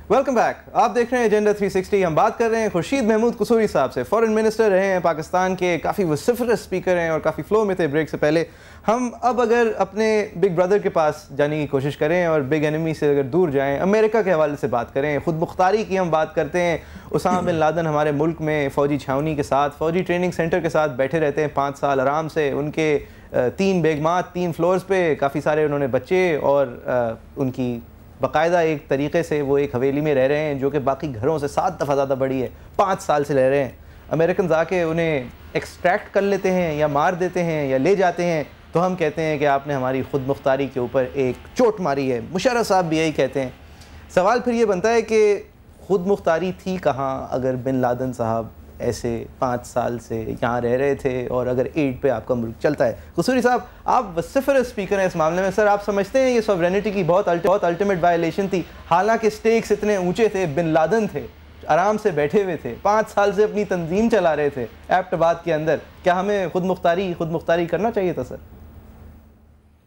Welcome back. آپ دیکھ رہے ہیں ایجنڈا 360. ہم بات کر رہے ہیں خورشید محمود قصوری صاحب سے. فورن منسٹر رہے ہیں پاکستان کے, کافی وسیفرس اسپیکر ہیں اور کافی فلو میں تھے بریک سے پہلے. ہم اب اگر اپنے بگ بردر کے پاس جانے کی کوشش کریں اور بگ انیمی سے اگر دور جائیں, امریکہ کے حوالے سے بات کریں, خود مختاری کی ہم بات کرتے ہیں. اسامہ بن لادن ہمارے ملک میں فوجی چھاونی کے ساتھ, فوجی ٹریننگ سینٹر کے ساتھ بیٹھے رہتے ہیں 5 سال آرام سے. ان کے 3 بیگمات 3 فلورز پہ, کافی سارے انہوں نے بچے, اور ان کی باقاعدہ ایک طریقے سے وہ ایک حویلی میں رہ رہے ہیں جو کہ باقی گھروں سے 7 دفعہ زیادہ بڑی ہے. 5 سال سے رہ رہے ہیں. امریکنز آ کے انہیں ایکسٹریکٹ کر لیتے ہیں یا مار دیتے ہیں یا لے جاتے ہیں, تو ہم کہتے ہیں کہ آپ نے ہماری خود مختاری کے اوپر ایک چوٹ ماری ہے. مشرف صاحب بھی یہی کہتے ہیں. سوال پھر یہ بنتا ہے کہ خود مختاری تھی کہاں اگر بن لادن صاحب ایسے 5 سال سے یہاں رہ رہے تھے, اور اگر ایڈ پہ آپ کا ملک چلتا ہے. قصوری صاحب, آپ وسیفرس اسپیکر ہیں اس معاملے میں. سر, آپ سمجھتے ہیں یہ سوورینٹی کی بہت الٹیمیٹ وائلیشن تھی, حالانکہ سٹیکس اتنے اونچے تھے, بن لادن تھے, آرام سے بیٹھے ہوئے تھے, 5 سال سے اپنی تنظیم چلا رہے تھے ایبٹ آباد کے اندر. کیا ہمیں خود مختاری کرنا چاہیے تھا سر؟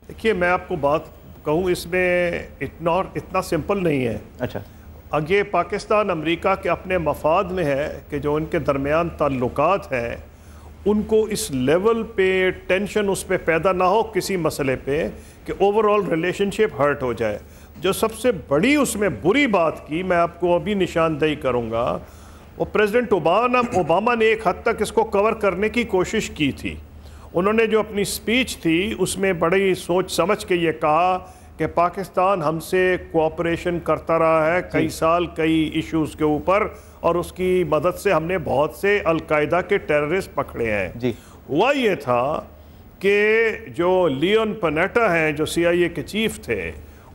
دیکھیے, میں آپ کو بات کہوں, اس میں اتنا سمپل نہیں ہے. اچھا, یہ پاکستان امریکہ کے اپنے مفاد میں ہے کہ جو ان کے درمیان تعلقات ہیں ان کو اس لیول پہ ٹینشن اس پہ پیدا نہ ہو کسی مسئلے پہ کہ اوورآل ریلیشن شپ ہرٹ ہو جائے. جو سب سے بڑی اس میں بری بات کی, میں آپ کو ابھی نشاندہی کروں گا, وہ پریزیڈنٹ اوباما نے ایک حد تک اس کو کور کرنے کی کوشش کی تھی. انہوں نے جو اپنی سپیچ تھی اس میں بڑی سوچ سمجھ کے یہ کہا کہ پاکستان ہم سے کوآپریشن کرتا رہا ہے کئی سال کئی ایشوز کے اوپر, اور اس کی مدد سے ہم نے بہت سے القاعدہ کے ٹیررسٹ پکڑے ہیں. ہوا یہ تھا کہ جو لیون پنیٹا ہیں جو CIA کے چیف تھے,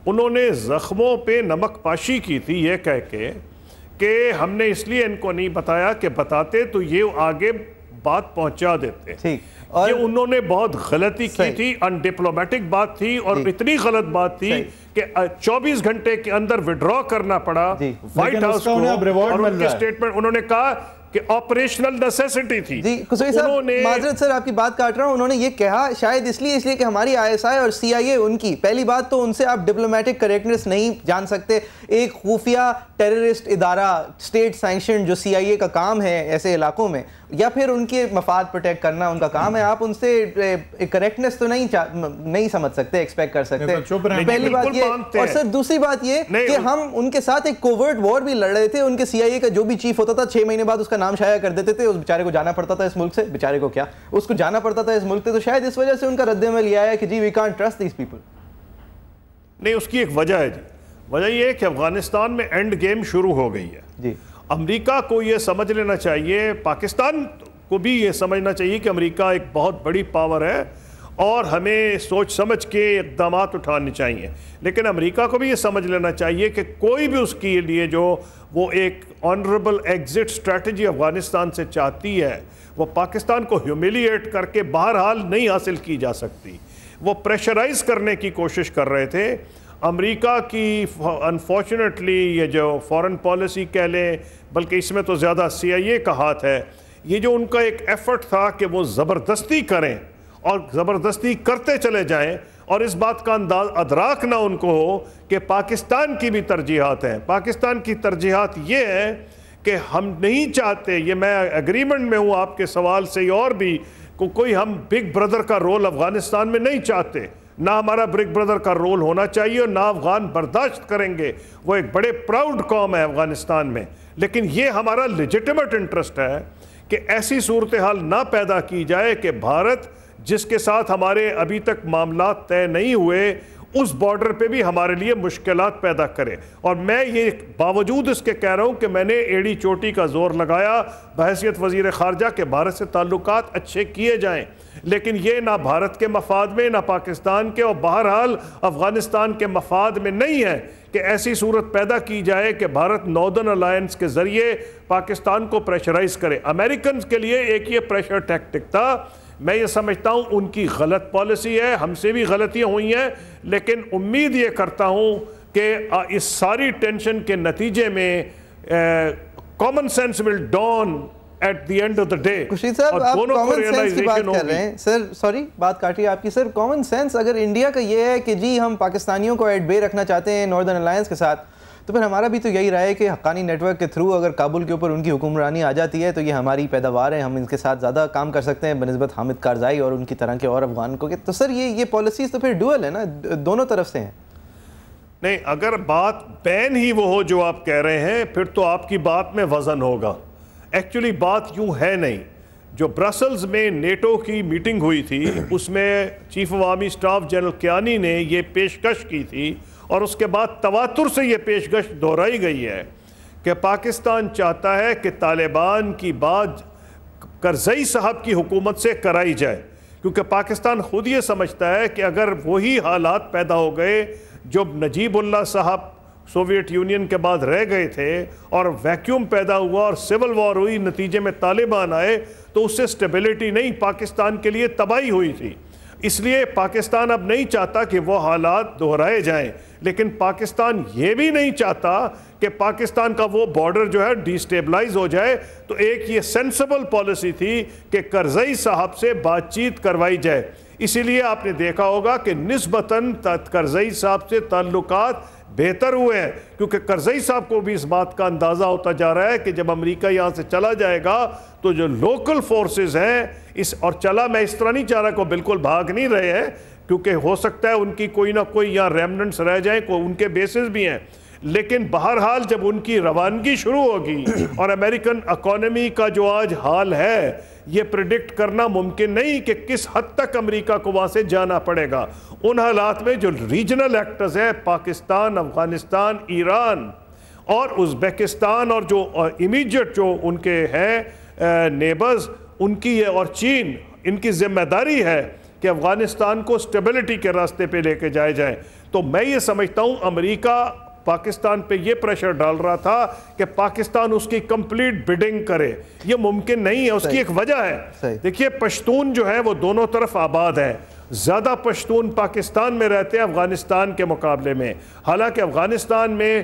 انہوں نے زخموں پہ نمک پاشی کی تھی یہ کہہ کے کہ ہم نے اس لیے ان کو نہیں بتایا کہ بتاتے تو یہ آگے بات پہنچا دیتے. یہ انہوں نے بہت غلطی کی تھی, ان ڈپلومیٹک بات تھی, اور اتنی غلط بات تھی کہ 24 گھنٹے کے اندر وڈرا کرنا پڑا وائٹ ہاؤس کو, اور ان کے سٹیٹمنٹ انہوں نے کہا کہ آپریشنل نیسیسٹی تھی. جی قصوری صاحب, معذرت سر آپ کی بات کاٹ رہا ہوں. انہوں نے یہ کہا شاید اس لیے کہ ہماری ISI اور CIA ان کی پہلی بات تو ان سے آپ ڈپلومیٹک کریکٹنس نہیں جان سکتے. ایک خفیہ ٹیررسٹ ادارہ اسٹیٹ سینکشن جو CIA کا کام ہے ایسے علاقوں میں, یا پھر ان کے مفاد پروٹیکٹ کرنا ان کا کام ہے, آپ ان سے کریکٹنس تو نہیں سمجھ سکتے, ایکسپیکٹ کر سکتے. پہلی بات یہ, اور سر دوسری بات یہ کہ ہم ان کے ساتھ ایک کوورٹ وار بھی لڑ رہے تھے. ان کے CIA کا جو بھی چیف ہوتا تھا 6 مہینے بعد اس کا نام شائع کر دیتے تھے. اس بیچارے کو جانا پڑتا تھا اس ملک سے, بیچارے کو کیا, اس کو جانا پڑتا تھا اس ملک سے. تو شاید اس وجہ سے ان کا رد عمل یہ آیا کہ جی we can't trust these people. نہیں, اس کی ایک وجہ ہے جی. وجہ یہ ہے کہ افغانستان میں اینڈ گیم شروع ہو گئی ہے. جی, امریکہ کو یہ سمجھ لینا چاہیے, پاکستان کو بھی یہ سمجھنا چاہیے کہ امریکہ ایک بہت بڑی پاور ہے اور ہمیں سوچ سمجھ کے اقدامات اٹھانے چاہیے. لیکن امریکہ کو بھی یہ سمجھ لینا چاہیے کہ کوئی بھی اس کے لیے جو وہ ایک آنریبل ایگزٹ اسٹریٹجی افغانستان سے چاہتی ہے, وہ پاکستان کو ہیومیلیٹ کر کے بہرحال نہیں حاصل کی جا سکتی. وہ پریشرائز کرنے کی کوشش کر رہے تھے. امریکہ کی انفارچونیٹلی یہ جو فارن پالیسی کہہ لیں, بلکہ اس میں تو زیادہ CIA کا ہاتھ ہے, یہ جو ان کا ایک ایفرٹ تھا کہ وہ زبردستی کریں اور زبردستی کرتے چلے جائیں, اور اس بات کا ادراک نہ ان کو ہو کہ پاکستان کی بھی ترجیحات ہیں. پاکستان کی ترجیحات یہ ہیں کہ ہم نہیں چاہتے, یہ میں اگریمنٹ میں ہوں آپ کے سوال سے, اور بھی کوئی ہم بگ بردر کا رول افغانستان میں نہیں چاہتے, نہ ہمارا بگ بردر کا رول ہونا چاہیے, اور نہ افغان برداشت کریں گے. وہ ایک بڑے پراؤڈ قوم ہے افغانستان میں, لیکن یہ ہمارا لیجٹیمیٹ انٹرسٹ ہے کہ ایسی صورتحال نہ پیدا کی جائے کہ بھارت جس کے ساتھ ہمارے ابھی تک معاملات طے نہیں ہوئے اس بارڈر پہ بھی ہمارے لیے مشکلات پیدا کرے. اور میں یہ باوجود اس کے کہہ رہا ہوں کہ میں نے ایڑی چوٹی کا زور لگایا بحیثیت وزیر خارجہ کہ بھارت سے تعلقات اچھے کیے جائیں, لیکن یہ نہ بھارت کے مفاد میں نہ پاکستان کے, اور بہرحال افغانستان کے مفاد میں نہیں ہے کہ ایسی صورت پیدا کی جائے کہ بھارت ناردرن الائنس کے ذریعے پاکستان کو پریشرائز کرے. امریکنز کے لیے ایک یہ پریشر ٹیکٹک تھا. میں یہ سمجھتا ہوں ان کی غلط پالیسی ہے, ہم سے بھی غلطیاں ہوئی ہیں, لیکن امید یہ کرتا ہوں کہ اس ساری ٹینشن کے نتیجے میں common sense will down at the end of the day. Khurshid صاحب, آپ کامن سینس کی بات کر رہے ہیں. سر سوری بات کاٹی آپ کی. سر کامن سینس اگر انڈیا کا یہ ہے کہ جی ہم پاکستانیوں کو ایٹ بے رکھنا چاہتے ہیں ناردرن الائنس کے ساتھ, تو پھر ہمارا بھی تو یہی رہا ہے کہ حقانی نیٹ ورک کے تھرو اگر کابل کے اوپر ان کی حکمرانی آ جاتی ہے تو یہ ہماری پیداوار ہے, ہم ان کے ساتھ زیادہ کام کر سکتے ہیں بنسبت حامد کارزائی اور ان کی طرح کے اور افغان کو. تو سر یہ پالیسیز تو پھر ڈوئل ہے نا, دونوں طرف سے ہیں. نہیں, اگر بات بین ہی وہ ہو جو آپ کہہ رہے ہیں پھر تو آپ کی بات میں وزن ہوگا. ایکچولی بات یوں ہے نہیں. جو برسلز میں نیٹو کی میٹنگ ہوئی تھی اس میں چیف عوامی سٹاف جنرل کیانی نے یہ پیشکش کی تھی, اور اس کے بعد تواتر سے یہ پیشکش دہرائی گئی ہے کہ پاکستان چاہتا ہے کہ طالبان کی بات کرزئی صاحب کی حکومت سے کرائی جائے, کیونکہ پاکستان خود یہ سمجھتا ہے کہ اگر وہی حالات پیدا ہو گئے جو نجیب اللہ صاحب سوویٹ یونین کے بعد رہ گئے تھے اور ویکیوم پیدا ہوا اور سول وار ہوئی, نتیجے میں طالبان آئے, تو اس سے سٹیبلٹی نہیں, پاکستان کے لیے تباہی ہوئی تھی. اس لیے پاکستان اب نہیں چاہتا کہ وہ حالات دہرائے جائیں, لیکن پاکستان یہ بھی نہیں چاہتا کہ پاکستان کا وہ بارڈر جو ہے ڈی سٹیبلائز ہو جائے. تو ایک یہ سینسبل پالیسی تھی کہ کرزئی صاحب سے بات چیت کروائی جائے. اسی لیے آپ نے دیکھا ہوگا کہ نسبتاً کرزئی صاحب سے تعلقات بہتر ہوئے ہیں, کیونکہ کرزئی صاحب کو بھی اس بات کا اندازہ ہوتا جا رہا ہے کہ جب امریکہ یہاں سے چلا جائے گا تو جو لوکل فورسز ہیں اور چلا میں اس طرح نہیں چاہ رہا کہ بالکل بھاگ نہیں رہے ہیں, کیونکہ ہو سکتا ہے ان کی کوئی نہ کوئی یہاں ریمننٹس رہ جائیں, ان کے بیسز بھی ہیں, لیکن بہرحال جب ان کی روانگی شروع ہوگی اور امریکن اکانومی کا جو آج حال ہے یہ پریڈکٹ کرنا ممکن نہیں کہ کس حد تک امریکہ کو وہاں سے جانا پڑے گا. ان حالات میں جو ریجنل ایکٹرز ہیں پاکستان, افغانستان, ایران اور ازبیکستان اور جو امیجیٹ جو ان کے ہیں نیبرز ان کی اور چین, ان کی ذمہ داری ہے کہ افغانستان کو سٹیبلٹی کے راستے پہ لے کے جائیں. تو میں یہ سمجھتا ہوں امریکہ پاکستان پہ یہ پریشر ڈال رہا تھا کہ پاکستان اس کی کمپلیٹ بیڈنگ کرے. یہ ممکن نہیں ہے, اس کی ایک وجہ ہے. دیکھیے پشتون جو ہے وہ دونوں طرف آباد ہیں, زیادہ پشتون پاکستان میں رہتے ہیں افغانستان کے مقابلے میں, حالانکہ افغانستان میں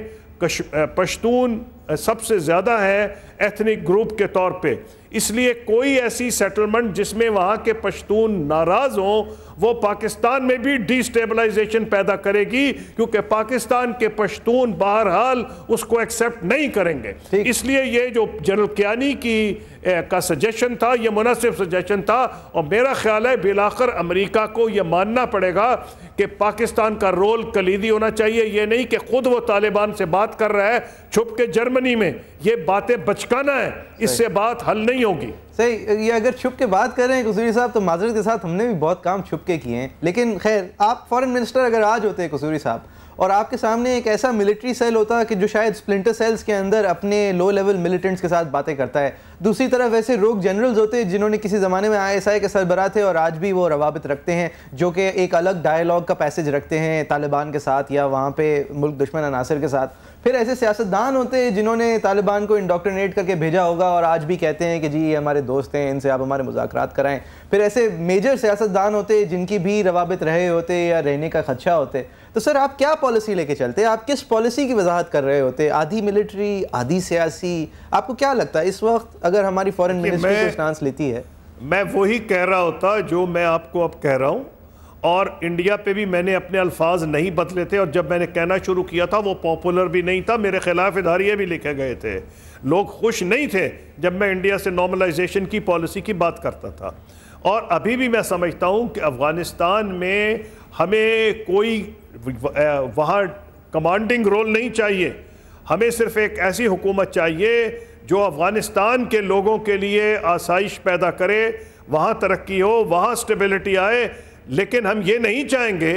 پشتون سب سے زیادہ ہے ایتھنک گروپ کے طور پہ. اس لیے کوئی ایسی سیٹلمنٹ جس میں وہاں کے پشتون ناراض ہوں وہ پاکستان میں بھی ڈی سٹیبلائزیشن پیدا کرے گی, کیونکہ پاکستان کے پشتون بہرحال اس کو ایکسیپٹ نہیں کریں گے. اس لیے یہ جو جنرل کیانی کا سجیشن تھا یہ مناسب سجیشن تھا, اور میرا خیال ہے بالآخر امریکہ کو یہ ماننا پڑے گا کہ پاکستان کا رول کلیدی ہونا چاہیے. یہ نہیں کہ خود وہ طالبان سے بات کر رہا ہے چھپ کے جرمنی میں, یہ باتیں بچکانا ہے, اس سے بات حل نہیں ہوگی. صحیح, یہ اگر چھپ کے بات کر رہے ہیں قصوری صاحب تو معذرت کے ساتھ ہم نے بھی بہت کام چھپ کے کیے ہیں, لیکن خیر آپ فارن منسٹر اگر آج ہوتے ہیں قصوری صاحب اور آپ کے سامنے ایک ایسا ملٹری سیل ہوتا کہ جو شاید سپلنٹر سیلز کے اندر اپنے لو لیول ملیٹنٹس کے ساتھ باتیں کرتا ہے, دوسری طرف ایسے روگ جنرلز ہوتے جنہوں نے کسی زمانے میں ISI کے سربراہ تھے اور آج بھی وہ روابط رکھتے ہیں جو کہ ایک الگ ڈائیلاگ کا پیسج رکھتے ہیں طالبان کے ساتھ یا وہاں پہ ملک دشمن عناصر کے ساتھ. پھر ایسے سیاستدان ہوتے ہیں جنہوں نے طالبان کو انڈوکٹرینیٹ کر کے بھیجا ہوگا اور آج بھی کہتے ہیں کہ جی یہ ہمارے دوست ہیں, ان سے آپ ہمارے مذاکرات کرائیں. پھر ایسے میجر سیاستدان ہوتے جن کی بھی روابط رہے ہوتے یا رہنے کا خدشہ ہوتے. تو سر آپ کیا پالیسی لے کے چلتے, آپ کس پالیسی کی وضاحت کر رہے ہوتے, آدھی ملٹری آدھی سیاسی, آپ کو کیا لگتا ہے اس وقت اگر ہماری فارن منسٹری کو اسٹانس لیتی ہے؟ میں وہی کہہ رہا ہوتا جو میں آپ کو اب کہہ رہا ہوں, اور انڈیا پہ بھی میں نے اپنے الفاظ نہیں بدلے تھے, اور جب میں نے کہنا شروع کیا تھا وہ پاپولر بھی نہیں تھا, میرے خلاف اداریے بھی لکھے گئے تھے, لوگ خوش نہیں تھے جب میں انڈیا سے نارملائزیشن کی پالیسی کی بات کرتا تھا. اور ابھی بھی میں سمجھتا ہوں کہ افغانستان میں ہمیں کوئی وہاں کمانڈنگ رول نہیں چاہیے, ہمیں صرف ایک ایسی حکومت چاہیے جو افغانستان کے لوگوں کے لیے آسائش پیدا کرے, وہاں ترقی ہو, وہاں سٹیبلٹی آئے. لیکن ہم یہ نہیں چاہیں گے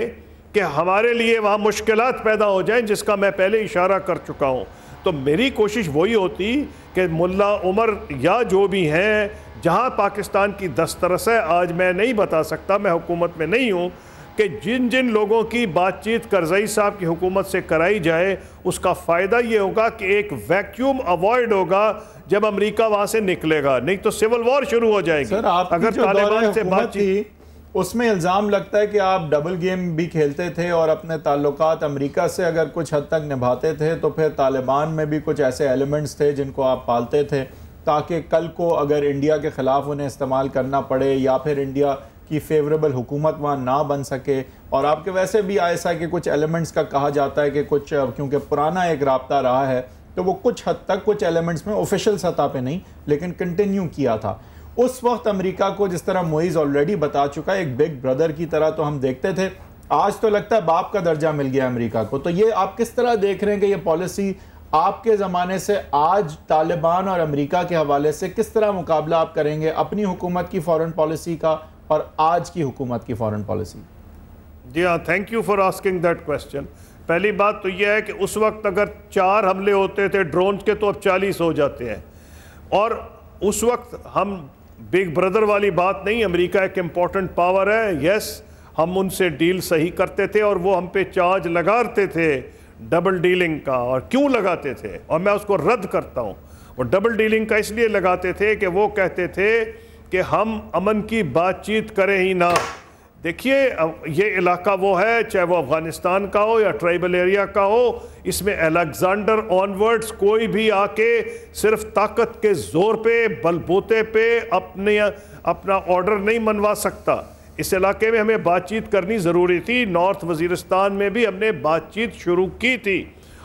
کہ ہمارے لیے وہاں مشکلات پیدا ہو جائیں, جس کا میں پہلے اشارہ کر چکا ہوں. تو میری کوشش وہی ہوتی کہ ملا عمر یا جو بھی ہیں جہاں پاکستان کی دسترس ہے, آج میں نہیں بتا سکتا, میں حکومت میں نہیں ہوں, کہ جن جن لوگوں کی بات چیت کرزئی صاحب کی حکومت سے کرائی جائے اس کا فائدہ یہ ہوگا کہ ایک ویکیوم اوائڈ ہوگا جب امریکہ وہاں سے نکلے گا, نہیں تو سول وار شروع ہو جائے گی. اگر طالبان سے بات چیت اس میں الزام لگتا ہے کہ آپ ڈبل گیم بھی کھیلتے تھے اور اپنے تعلقات امریکہ سے اگر کچھ حد تک نبھاتے تھے تو پھر طالبان میں بھی کچھ ایسے ایلیمنٹس تھے جن کو آپ پالتے تھے تاکہ کل کو اگر انڈیا کے خلاف انہیں استعمال کرنا پڑے یا پھر انڈیا کی فیوریبل حکومت وہاں نہ بن سکے، اور آپ کے ویسے بھی ISI کے کچھ ایلیمنٹس کا کہا جاتا ہے کہ کچھ کیونکہ پرانا ایک رابطہ رہا ہے تو وہ کچھ حد تک کچھ ایلیمنٹس میں آفیشیل سطح پہ نہیں لیکن کنٹینیو کیا تھا. اس وقت امریکہ کو جس طرح معیز آلریڈی بتا چکا ہے ایک بگ بردر کی طرح تو ہم دیکھتے تھے، آج تو لگتا ہے باپ کا درجہ مل گیا امریکہ کو. تو یہ آپ کس طرح دیکھ رہے ہیں کہ یہ پالیسی آپ کے زمانے سے آج طالبان اور امریکہ کے حوالے سے کس طرح مقابلہ آپ کریں گے اپنی حکومت کی فورن پالیسی کا اور آج کی حکومت کی فورن پالیسی؟ جی ہاں، thank you for asking that question. پہلی بات تو یہ ہے کہ اس وقت اگر 4 حملے ہوتے تھے ڈرونز کے تو اب 40 ہو جاتے ہیں، اور اس وقت ہم بگ بردر والی بات نہیں، امریکہ ایک امپورٹنٹ پاور ہے. یس، ہم ان سے ڈیل صحیح کرتے تھے اور وہ ہم پہ چارج لگاتے تھے ڈبل ڈیلنگ کا. اور کیوں لگاتے تھے؟ اور میں اس کو رد کرتا ہوں. وہ ڈبل ڈیلنگ کا اس لیے لگاتے تھے کہ وہ کہتے تھے کہ ہم امن کی بات چیت کریں ہی نہ. دیکھیے، یہ علاقہ وہ ہے، چاہے وہ افغانستان کا ہو یا ٹرائبل ایریا کا ہو، اس میں الیگزینڈر آنورڈز کوئی بھی آ کے صرف طاقت کے زور پہ، بل بوتے پہ اپنا آرڈر نہیں منوا سکتا. اس علاقے میں ہمیں بات چیت کرنی ضروری تھی. نارتھ وزیرستان میں بھی ہم نے بات چیت شروع کی تھی.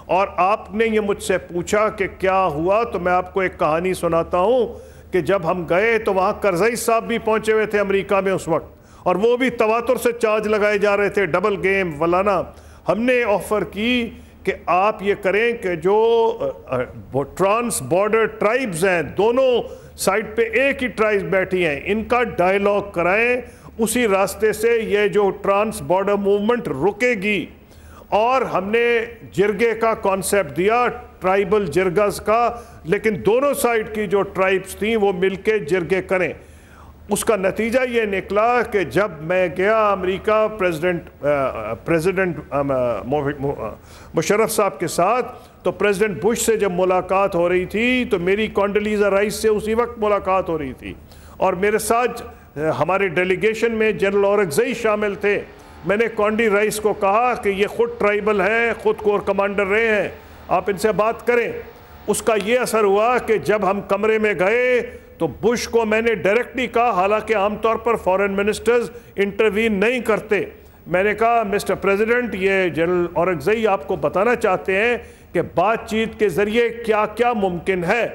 اور آپ نے یہ مجھ سے پوچھا کہ کیا ہوا، تو میں آپ کو ایک کہانی سناتا ہوں کہ جب ہم گئے تو وہاں کرزئی صاحب بھی پہنچے ہوئے تھے امریکہ میں اس وقت، اور وہ بھی تواتر سے چارج لگائے جا رہے تھے ڈبل گیم ولانا. ہم نے آفر کی کہ آپ یہ کریں کہ جو ٹرانس بارڈر ٹرائبز ہیں، دونوں سائڈ پہ ایک ہی ٹرائبز بیٹھی ہیں، ان کا ڈائیلاگ کرائیں. اسی راستے سے یہ جو ٹرانس بارڈر موومنٹ رکے گی. اور ہم نے جرگے کا کانسیپٹ دیا، ٹرائبل جرگز کا، لیکن دونوں سائڈ کی جو ٹرائبز تھیں وہ مل کے جرگے کریں. اس کا نتیجہ یہ نکلا کہ جب میں گیا امریکہ پریزیڈنٹ مشرف صاحب کے ساتھ، تو پریزیڈنٹ بش سے جب ملاقات ہو رہی تھی تو میری کونڈلیزا رائس سے اسی وقت ملاقات ہو رہی تھی، اور میرے ساتھ ہمارے ڈیلیگیشن میں جنرل اورگزئی شامل تھے. میں نے کونڈی رائس کو کہا کہ یہ خود ٹرائبل ہیں، خود کور کمانڈر رہے ہیں، آپ ان سے بات کریں. اس کا یہ اثر ہوا کہ جب ہم کمرے میں گئے تو بش کو میں نے ڈائریکٹلی کہا، حالانکہ عام طور پر فورن منسٹرز انٹروین نہیں کرتے، میں نے کہا مسٹر پریزیڈنٹ، یہ جنرل اورگزئی آپ کو بتانا چاہتے ہیں کہ بات چیت کے ذریعے کیا کیا ممکن ہے.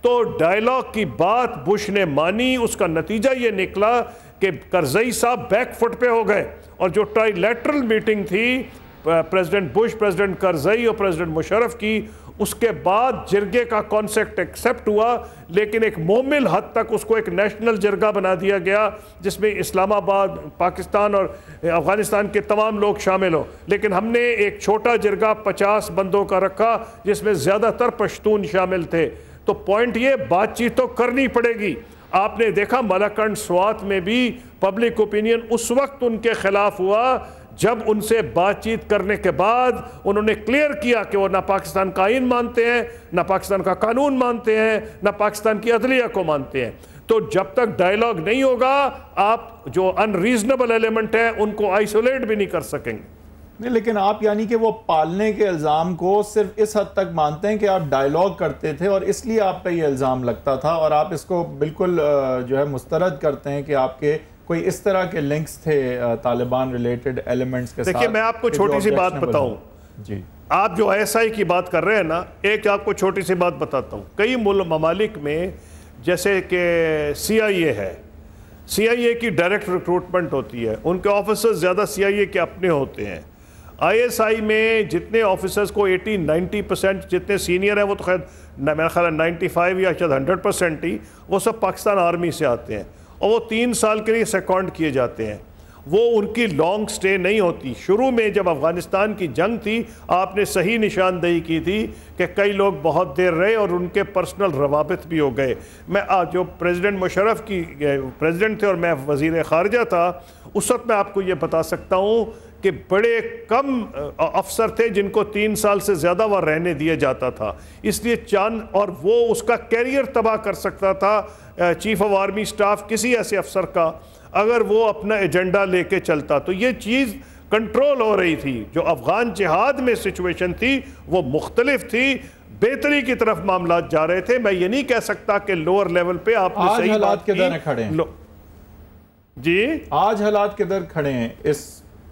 تو ڈائیلاگ کی بات بش نے مانی. اس کا نتیجہ یہ نکلا کہ کرزئی صاحب بیک فٹ پہ ہو گئے، اور جو ٹرائی لیٹرل میٹنگ تھی پریزیڈنٹ بش، پریزیڈنٹ کرزئی اور پریزیڈنٹ مشرف کی، اس کے بعد جرگے کا کانسیپٹ ایکسیپٹ ہوا، لیکن ایک مومل حد تک اس کو ایک نیشنل جرگہ بنا دیا گیا جس میں اسلام آباد، پاکستان اور افغانستان کے تمام لوگ شامل ہوں. لیکن ہم نے ایک چھوٹا جرگہ 50 بندوں کا رکھا جس میں زیادہ تر پشتون شامل تھے. تو پوائنٹ یہ، بات چیت تو کرنی پڑے گی. آپ نے دیکھا ملاکنڈ سوات میں بھی پبلک اوپینین اس وقت ان کے خلاف ہوا جب ان سے بات چیت کرنے کے بعد انہوں نے کلیئر کیا کہ وہ نہ پاکستان کا آئین مانتے ہیں، نہ پاکستان کا قانون مانتے ہیں، نہ پاکستان کی عدلیہ کو مانتے ہیں. تو جب تک ڈائیلاگ نہیں ہوگا آپ جو ان ریزنیبل ایلیمنٹ ہیں ان کو آئسولیٹ بھی نہیں کر سکیں گے. نہیں، لیکن آپ یعنی کہ وہ پالنے کے الزام کو صرف اس حد تک مانتے ہیں کہ آپ ڈائیلاگ کرتے تھے اور اس لیے آپ پہ یہ الزام لگتا تھا، اور آپ اس کو بالکل جو ہے مسترد کرتے ہیں کہ آپ کے کوئی اس طرح کے لنکس تھے طالبان ریلیٹڈ ایلیمنٹس کے ساتھ. دیکھیں، میں آپ کو چھوٹی سی بات بتاؤں. جی، آپ جو ISI کی بات کر رہے ہیں نا، ایک آپ کو چھوٹی سی بات بتاتا ہوں. کئی ممالک میں جیسے کہ CIA ہے، CIA کی ڈائریکٹ ریکروٹمنٹ ہوتی ہے، ان کے آفیسرز زیادہ CIA کے اپنے ہوتے ہیں. ISI میں جتنے آفیسرز کو 80-90% جتنے سینئر ہیں، وہ تو خیر میرا خیال ہے 95 یا شاید 100% ہی، وہ سب پاکستان آرمی سے آتے ہیں، اور وہ 3 سال کے لیے سیکونڈ کیے جاتے ہیں. وہ ان کی لانگ سٹے نہیں ہوتی. شروع میں جب افغانستان کی جنگ تھی، آپ نے صحیح نشاندہی کی تھی کہ کئی لوگ بہت دیر رہے اور ان کے پرسنل روابط بھی ہو گئے. میں جو پریزیڈنٹ مشرف کی پریزیڈنٹ تھے اور میں وزیر خارجہ تھا، اس وقت میں آپ کو یہ بتا سکتا ہوں کہ بڑے کم افسر تھے جن کو 3 سال سے زیادہ وہ رہنے دیا جاتا تھا. اس لیے اور وہ اس کا کیریئر تباہ کر سکتا تھا چیف آف آرمی سٹاف کسی ایسے افسر کا اگر وہ اپنا ایجنڈا لے کے چلتا. تو یہ چیز کنٹرول ہو رہی تھی. جو افغان جہاد میں سچویشن تھی وہ مختلف تھی، بہتری کی طرف معاملات جا رہے تھے. میں یہ نہیں کہہ سکتا کہ لوور لیول پہ آپ نے صحیح بات کی. جی آج حالات کدھر کھڑے ہیں اس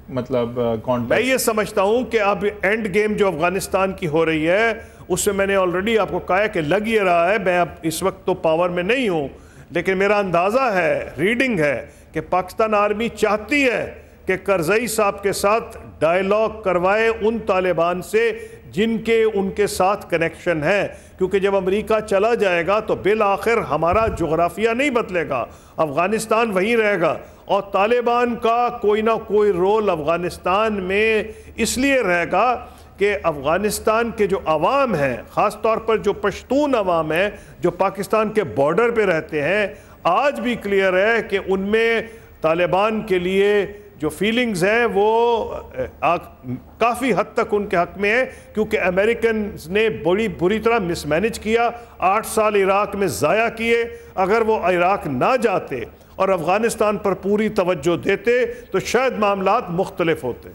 مطلب کانٹیکسٹ؟ میں یہ سمجھتا ہوں کہ اب اینڈ گیم جو افغانستان کی ہو رہی ہے اس سے میں نے آلریڈی آپ کو کہا ہے کہ لگ یہ رہا ہے، میں اب اس وقت تو پاور میں نہیں ہوں لیکن میرا اندازہ ہے، ریڈنگ ہے کہ پاکستان آرمی چاہتی ہے کہ کرزئی صاحب کے ساتھ ڈائیلاگ کروائے ان طالبان سے جن کے ان کے ساتھ کنیکشن ہے، کیونکہ جب امریکہ چلا جائے گا تو بالآخر ہمارا جغرافیہ نہیں بدلے گا، افغانستان وہیں رہے گا، اور طالبان کا کوئی نہ کوئی رول افغانستان میں اس لیے رہے گا کہ افغانستان کے جو عوام ہیں، خاص طور پر جو پشتون عوام ہیں جو پاکستان کے بارڈر پہ رہتے ہیں، آج بھی کلیئر ہے کہ ان میں طالبان کے لیے جو فیلنگز ہیں وہ کافی حد تک ان کے حق میں ہے، کیونکہ امریکنز نے بڑی بری طرح مس مینج کیا، 8 سال عراق میں ضائع کیے۔ اگر وہ عراق نہ جاتے اور افغانستان پر پوری توجہ دیتے تو شاید معاملات مختلف ہوتے۔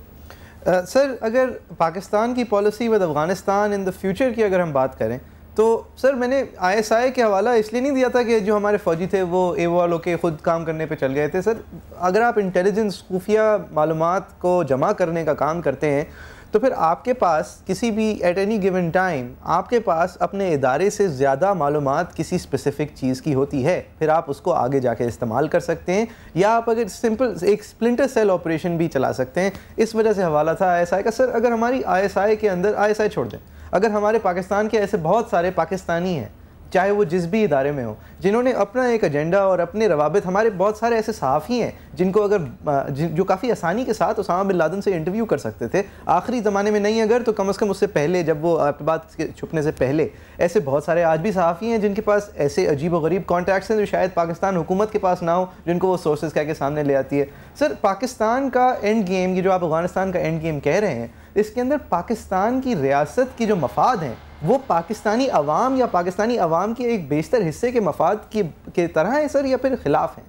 سر اگر پاکستان کی policy with Afghanistan in the future کی اگر ہم بات کریں تو سر میں نے ISI کے حوالہ اس لیے نہیں دیا تھا کہ جو ہمارے فوجی تھے وہ ایوال ہو کے خود کام کرنے پہ چل گئے تھے۔ سر اگر آپ انٹیلیجنس خفیہ معلومات کو جمع کرنے کا کام کرتے ہیں تو پھر آپ کے پاس کسی بھی ایٹ اینی گیون ٹائم آپ کے پاس اپنے ادارے سے زیادہ معلومات کسی اسپیسیفک چیز کی ہوتی ہے، پھر آپ اس کو آگے جا کے استعمال کر سکتے ہیں، یا آپ اگر سمپل ایک سپلنٹر سیل آپریشن بھی چلا سکتے ہیں۔ اس وجہ سے حوالہ تھا ISI کا۔ سر اگر ہماری ISI کے اندر ISI چھوڑ دیں، اگر ہمارے پاکستان کے ایسے بہت سارے پاکستانی ہیں چاہے وہ جس بھی ادارے میں ہوں جنہوں نے اپنا ایک ایجنڈا اور اپنے روابط، ہمارے بہت سارے ایسے صحافی ہیں جن کو اگر جو کافی آسانی کے ساتھ اسامہ بن لادن سے انٹرویو کر سکتے تھے، آخری زمانے میں نہیں اگر تو کم از کم اس سے پہلے جب وہ بات چھپنے سے پہلے، ایسے بہت سارے آج بھی صحافی ہیں جن کے پاس ایسے عجیب و غریب کانٹیکٹس ہیں جو شاید پاکستان حکومت کے پاس نہ ہو، جن کو وہ سورسز کہہ کے سامنے لے آتی ہے۔ سر پاکستان کا اینڈ گیم، یہ جو آپ افغانستان کا اینڈ گیم کہہ رہے ہیں، اس کے اندر پاکستان کی ریاست کی جو مفاد ہیں وہ پاکستانی عوام یا پاکستانی عوام کے ایک بیشتر حصے کے مفاد کی طرح ہیں سر، یا پھر خلاف ہیں؟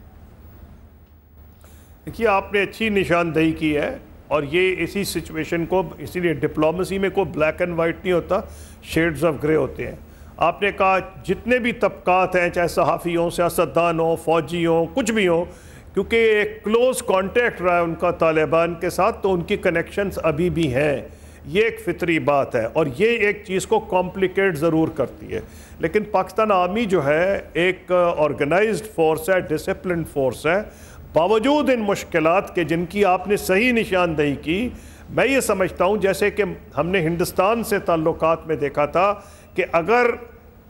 دیکھیے آپ نے اچھی نشاندہی کی ہے، اور یہ اسی سچویشن کو، اسی لیے ڈپلومیسی میں کوئی بلیک اینڈ وائٹ نہیں ہوتا، شیڈز آف گرے ہوتے ہیں۔ آپ نے کہا جتنے بھی طبقات ہیں، چاہے صحافی ہوں، سیاستدان ہوں، فوجی ہوں، کچھ بھی ہوں، کیونکہ ایک کلوز کانٹیکٹ رہا ہے ان کا طالبان کے ساتھ، تو ان کی کنیکشنز ابھی بھی ہیں، یہ ایک فطری بات ہے، اور یہ ایک چیز کو کمپلیکیٹ ضرور کرتی ہے۔ لیکن پاکستان آرمی جو ہے ایک آرگنائزڈ فورس ہے، ڈسپلنڈ فورس ہے، باوجود ان مشکلات کے جن کی آپ نے صحیح نشاندہی کی، میں یہ سمجھتا ہوں جیسے کہ ہم نے ہندوستان سے تعلقات میں دیکھا تھا کہ اگر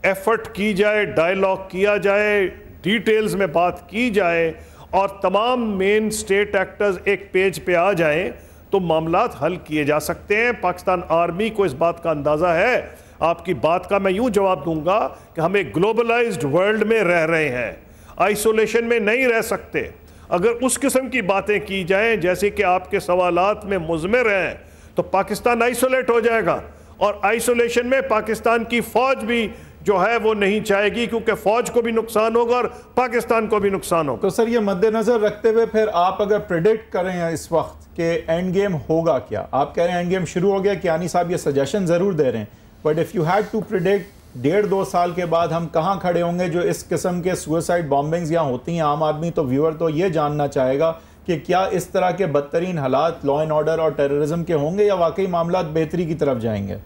ایفرٹ کی جائے، ڈائیلاگ کیا جائے، ڈیٹیلز میں بات کی جائے اور تمام مین سٹیٹ ایکٹرز ایک پیج پہ آ جائیں تو معاملات حل کیے جا سکتے ہیں۔ پاکستان آرمی کو اس بات کا اندازہ ہے۔ آپ کی بات کا میں یوں جواب دوں گا کہ ہم ایک گلوبلائزڈ ورلڈ میں رہ رہے ہیں، آئسولیشن میں نہیں رہ سکتے۔ اگر اس قسم کی باتیں کی جائیں جیسے کہ آپ کے سوالات میں مضمر ہیں تو پاکستان آئسولیٹ ہو جائے گا، اور آئسولیشن میں پاکستان کی فوج بھی جو ہے وہ نہیں چاہے گی، کیونکہ فوج کو بھی نقصان ہوگا اور پاکستان کو بھی نقصان ہوگا۔ تو سر یہ مد نظر رکھتے ہوئے پھر آپ اگر پریڈکٹ کریں اس وقت کہ اینڈ گیم ہوگا کیا؟ آپ کہہ رہے ہیں اینڈ گیم شروع ہو گیا، کیانی صاحب یہ سجیشن ضرور دے رہے ہیں، but if you had to predict 1.5-2 سال کے بعد ہم کہاں کھڑے ہوں گے جو اس قسم کے سوئسائڈ بامبنگز یہاں ہوتی ہیں؟ عام آدمی تو ویور تو یہ جاننا چاہے گا کہ کیا اس طرح کے بدترین حالات لا اینڈ آرڈر اور ٹیررزم کے ہوں گے یا واقعی معاملات بہتری کی طرف جائیں گے؟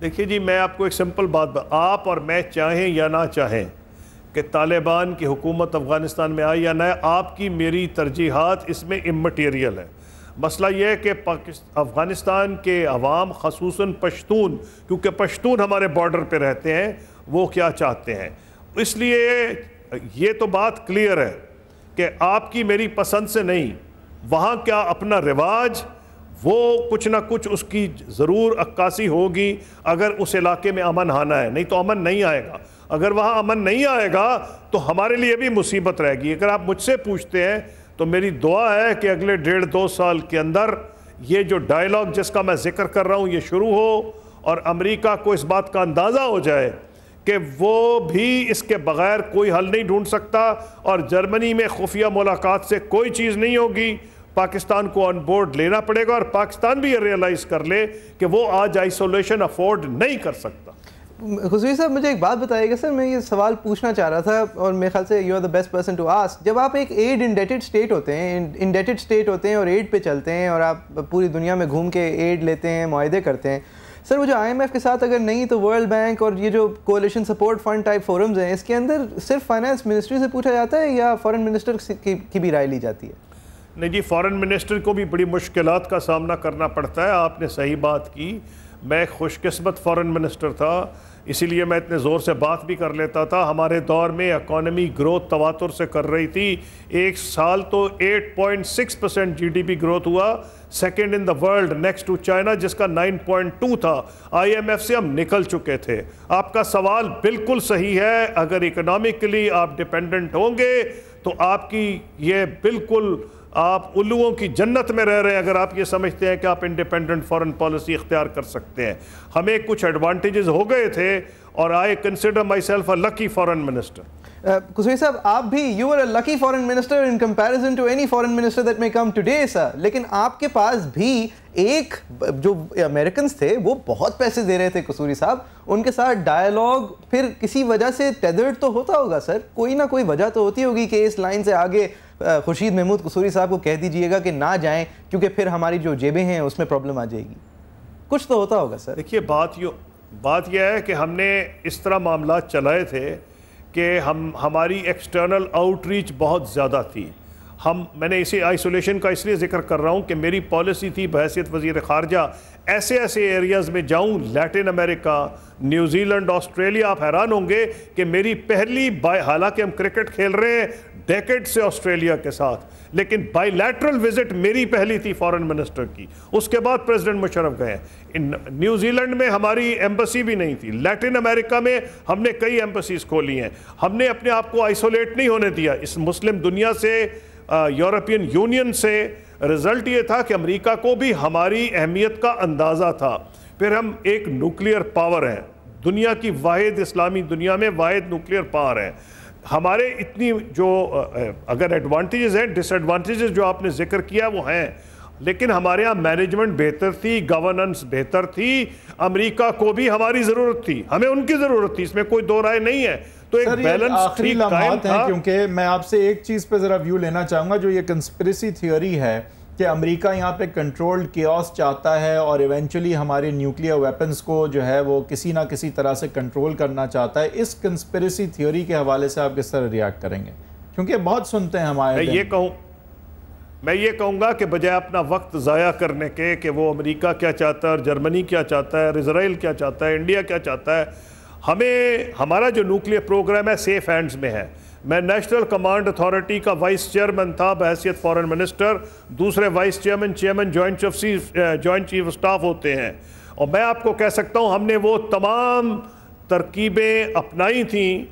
دیکھیے جی، میں آپ کو ایک سمپل بات آپ اور میں چاہیں یا نہ چاہیں کہ طالبان کی حکومت افغانستان میں آئے یا نہ، آپ کی میری ترجیحات اس میں امٹیریل ہے۔ مسئلہ یہ ہے کہ افغانستان کے عوام، خصوصاً پشتون، کیونکہ پشتون ہمارے بارڈر پہ رہتے ہیں، وہ کیا چاہتے ہیں۔ اس لیے یہ تو بات کلیئر ہے کہ آپ کی میری پسند سے نہیں، وہاں کیا اپنا رواج، وہ کچھ نہ کچھ اس کی ضرور عکاسی ہوگی اگر اس علاقے میں امن آنا ہے، نہیں تو امن نہیں آئے گا۔ اگر وہاں امن نہیں آئے گا تو ہمارے لیے بھی مصیبت رہے گی۔ اگر آپ مجھ سے پوچھتے ہیں تو میری دعا ہے کہ اگلے 1.5-2 سال کے اندر یہ جو ڈائیلاگ جس کا میں ذکر کر رہا ہوں یہ شروع ہو، اور امریکہ کو اس بات کا اندازہ ہو جائے کہ وہ بھی اس کے بغیر کوئی حل نہیں ڈھونڈ سکتا، اور جرمنی میں خفیہ ملاقات سے کوئی چیز نہیں ہوگی، پاکستان کو آن بورڈ لینا پڑے گا، اور پاکستان بھی یہ ریئلائز کر لے کہ وہ آج آئسولیشن افورڈ نہیں کر سکتا۔ خصوصی صاحب مجھے ایک بات بتائیے گا سر, میں یہ سوال پوچھنا چاہ رہا تھا اور میرے خیال سے you are the best person to ask. جب آپ ایک ایڈ انڈیٹڈ اسٹیٹ ہوتے ہیں اور ایڈ پہ چلتے ہیں اور آپ پوری دنیا میں گھوم کے ایڈ لیتے ہیں, معاہدے کرتے ہیں, سر وہ جو آئی ایم ایف کے ساتھ اگر نہیں تو ورلڈ بینک اور یہ جو coalition support fund type forums ہیں, اس کے اندر صرف فائنانس منسٹری سے پوچھا جاتا ہے یا فارن منسٹر کی بھی رائے لی جاتی ہے؟ نہیں جی, فارن منسٹر کو بھی بڑی مشکلات کا سامنا کرنا پڑتا ہے. آپ نے صحیح بات کی, میں ایک خوش قسمت فارن منسٹر تھا, اسی لیے میں اتنے زور سے بات بھی کر لیتا تھا. ہمارے دور میں اکانومی گروتھ تواتر سے کر رہی تھی. ایک سال تو 8.6% جی ڈی پی گروتھ ہوا, second in the world next to China جس کا 9.2 تھا. آئی ایم ایف سے ہم نکل چکے تھے. آپ کا سوال بالکل صحیح ہے, اگر اکنامکلی آپ ڈیپینڈنٹ ہوں گے تو آپ کی یہ بالکل آپ الوؤں کی جنت میں رہ رہے ہیں اگر آپ یہ سمجھتے ہیں کہ آپ انڈیپینڈنٹ فارن پالیسی اختیار کر سکتے ہیں. ہمیں کچھ ایڈوانٹیجز ہو گئے تھے اور I consider myself a lucky foreign minister. Kasuri صاحب, آپ بھی you are a lucky foreign minister in comparison to any foreign minister that میں کم ٹوڈے سر. لیکن آپ کے پاس بھی ایک جو امریکنز تھے وہ بہت پیسے دے رہے تھے قصوری صاحب, ان کے ساتھ ڈائلاگ پھر کسی وجہ سے ٹیدرڈ تو ہوتا ہوگا سر, کوئی نہ کوئی وجہ تو ہوتی ہوگی کہ اس لائن سے آگے خورشید محمود قصوری صاحب کو کہہ دیجئے گا کہ نہ جائیں کیونکہ پھر ہماری جو جیبیں ہیں اس میں پرابلم آ جائے گی. کچھ تو ہوتا ہوگا سر. دیکھیے بات یہ ہے کہ ہم نے اس طرح معاملات چلائے تھے کہ ہماری ایکسٹرنل آؤٹ ریچ بہت زیادہ تھی. میں نے اسی آئسولیشن کا اس لیے ذکر کر رہا ہوں کہ میری پالیسی تھی بحیثیت وزیر خارجہ ایسے ایریاز میں جاؤں, لیٹن امریکہ, نیوزی لینڈ, آسٹریلیا. آپ حیران ہوں گے کہ میری پہلی حالانکہ ہم کرکٹ کھیل رہے ہیں ڈیکیڈ سے آسٹریلیا کے ساتھ, لیکن بائی لیٹرل وزٹ میری پہلی تھی فارن منسٹر کی. اس کے بعد پریزیڈنٹ مشرف گئے. نیوزی لینڈ میں ہماری ایمبسی بھی نہیں تھی. لیٹن امریکہ میں ہم نے کئی ایمبسیز کھولی ہیں. ہم نے اپنے آپ کو آئسولیٹ نہیں ہونے دیا اس مسلم دنیا سے, یورپین یونین سے. رزلٹ یہ تھا کہ امریکہ کو بھی ہماری اہمیت کا اندازہ تھا. پھر ہم ایک نیوکلیئر پاور ہیں, دنیا کی واحد, اسلامی دنیا میں واحد نیوکلیئر پاور ہیں. ہمارے اتنی جو اگر ایڈوانٹیجز ہیں, ڈس ایڈوانٹیجز جو آپ نے ذکر کیا وہ ہیں, لیکن ہمارے ہاں مینجمنٹ بہتر تھی, گورننس بہتر تھی. امریکہ کو بھی ہماری ضرورت تھی, ہمیں ان کی ضرورت تھی, اس میں کوئی دو رائے نہیں ہے. تو ایک بیلنس آخری لمحات ہیں, کیونکہ میں آپ سے ایک چیز پہ ذرا ویو لینا چاہوں گا. جو یہ کنسپریسی تھیوری ہے کہ امریکہ یہاں پہ کنٹرولڈ کیوس چاہتا ہے اور ایونچولی ہمارے نیوکلیئر ویپنز کو جو ہے وہ کسی نہ کسی طرح سے کنٹرول کرنا چاہتا ہے, اس کنسپریسی تھیوری کے حوالے سے آپ کس طرح ریاکٹ کریں گے؟ کیونکہ بہت سنتے ہیں ہمارے. میں یہ کہوں گا کہ بجائے اپنا وقت ضائع کرنے کے کہ وہ امریکہ کیا چاہتا ہے اور جرمنی کیا چاہتا ہے, اسرائیل کیا چاہتا ہے, انڈیا کیا چاہتا ہے, ہمارا جو نیوکلیئر پروگرام ہے سیف ہینڈز میں ہے. میں نیشنل کمانڈ اتھارٹی کا وائس چیئرمین تھا بحیثیت فارن منسٹر, دوسرے vice chairman joint chief staff ہوتے ہیں. اور میں آپ کو کہہ سکتا ہوں ہم نے وہ تمام ترکیبیں اپنائی تھیں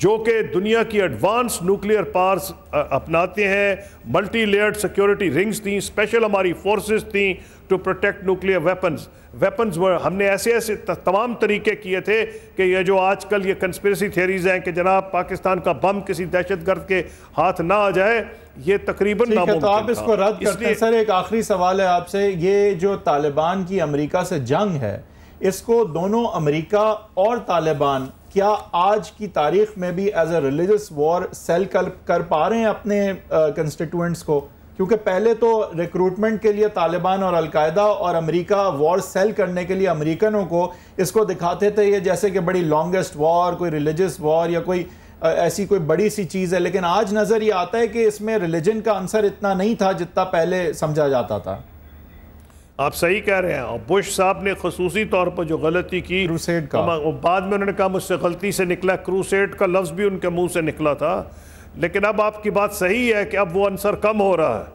جو کہ دنیا کی ایڈوانس نیوکلیئر پاورز اپناتے ہیں. ملٹی لیئرڈ سیکیورٹی رنگز تھیں, اسپیشل ہماری فورسز تھیں ٹو پروٹیکٹ نیوکلیئر ویپنز. ہم نے ایسے تمام طریقے کیے تھے کہ یہ جو آج کل یہ کنسپریسی تھیریز ہیں کہ جناب پاکستان کا بم کسی دہشت گرد کے ہاتھ نہ آ جائے, یہ تقریباً ناممکن تھا. تو آپ اس کو رد کرتے ہیں. سر ایک آخری سوال ہے آپ سے, یہ جو طالبان کی امریکہ سے جنگ ہے, اس کو دونوں امریکہ اور طالبان کیا آج کی تاریخ میں بھی as a religious war sell کر پا رہے ہیں اپنے کنسٹیٹوئنٹس کو؟ کیونکہ پہلے تو ریکروٹمنٹ کے لیے طالبان اور القاعدہ اور امریکہ وار سیل کرنے کے لیے امریکنوں کو اس کو دکھاتے تھے یہ جیسے کہ بڑی لانگسٹ وار, کوئی ریلیجس وار یا کوئی ایسی کوئی بڑی سی چیز ہے. لیکن آج نظر یہ آتا ہے کہ اس میں ریلیجن کا عنصر اتنا نہیں تھا جتنا پہلے سمجھا جاتا تھا. آپ صحیح کہہ رہے ہیں. اور بش صاحب نے خصوصی طور پر جو غلطی کی, کروسیڈ کا, بعد میں انہوں نے کہا مجھ سے غلطی سے نکلا, کروسیڈ کا لفظ بھی ان کے منہ سے نکلا تھا. لیکن اب آپ کی بات صحیح ہے کہ اب وہ عنصر کم ہو رہا ہے.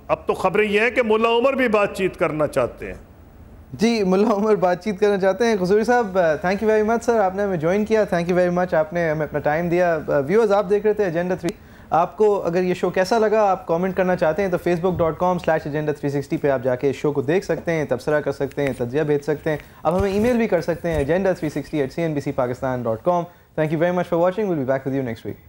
اب تو خبریں یہ ہیں کہ ملا عمر بھی بات چیت کرنا چاہتے ہیں. جی, ملا عمر بات چیت کرنا چاہتے ہیں. قصوری صاحب تھینک یو ویری مچ سر, آپ نے ہمیں جوائن کیا. تھینک یو ویری مچ, آپ نے ہمیں اپنا ٹائم دیا. ویورز آپ دیکھ رہے تھے ایجنڈا 3. آپ کو اگر یہ شو کیسا لگا, آپ کامنٹ کرنا چاہتے ہیں تو facebook.com/agenda360 پہ آپ جا کے اس شو کو دیکھ سکتے ہیں, تبصرہ کر سکتے ہیں, تجزیہ بھیج سکتے ہیں. اب ہمیں ای میل بھی کر سکتے ہیں agenda360@cnbcpakistan.com. Thank you very much for watching. We'll be back with you next week.